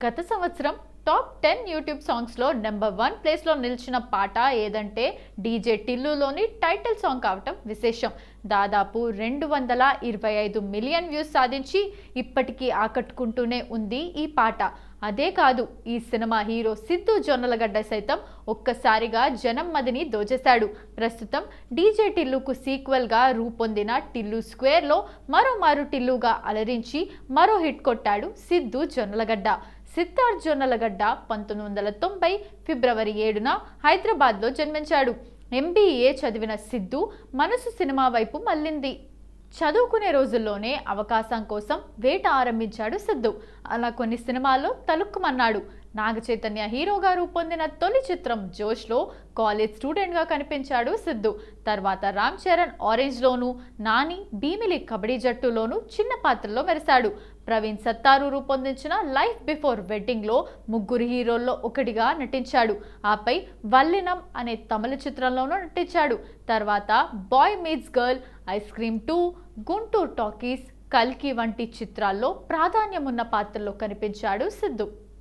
గత సంవత్సరం top 10 YouTube సాంగ్స్లో నెంబర్ 1 ప్లేస్లో నిలిచిన పాట ఏదంటే డీజే టిల్లులోని టైటిల్ సాంగ్ కావటం విశేషం. దాదాపు 225 మిలియన్ వ్యూస్ సాధించి ఇప్పటికీ ఆకట్టుకుంటూనే ఉంది ఈ పాట. అదే కాదు, ఈ సినిమా హీరో సిద్ధు జొన్నలగడ్డ సైతం ఒక్కసారిగా జనం మదిని దోచేశాడు. ప్రస్తుతం డీజే టిల్లుకు సీక్వెల్గా రూపొందిన టిల్లు స్క్వేర్లో మరోమారు టిల్లుగా అలరించి మరో హిట్ కొట్టాడు సిద్ధు జొన్నలగడ్డ. సిద్ధార్థ్ జొన్నలగడ్డ 1990 ఫిబ్రవరి 7న హైదరాబాద్లో జన్మించాడు. MBA చదివిన సిద్ధు మనసు సినిమా వైపు మళ్ళింది. చదువుకునే రోజుల్లోనే అవకాశం కోసం వేట ఆరంభించాడు సిద్ధు. అలా కొన్ని సినిమాల్లో తలుక్కుమన్నాడు. నాగ చైతన్య హీరోగా రూపొందిన తొలి చిత్రం జోష్లో కాలేజ్ స్టూడెంట్గా కనిపించాడు సిద్ధు. తర్వాత రామ్ చరణ్ ఆరెంజ్లోను, నాని భీమిలి కబడ్డీ జట్టులోను చిన్న పాత్రలో మెరిశాడు. ప్రవీణ్ సత్తారు రూపొందించిన లైఫ్ బిఫోర్ వెడ్డింగ్లో ముగ్గురు హీరోల్లో ఒకటిగా నటించాడు. ఆపై వల్లినం అనే తమిళ చిత్రంలోనూ నటించాడు. తర్వాత boy meets girl, ice cream 2, Guntur talkies, కల్కి వంటి చిత్రాల్లో ప్రాధాన్యమున్న పాత్రలో కనిపించాడు సిద్ధు.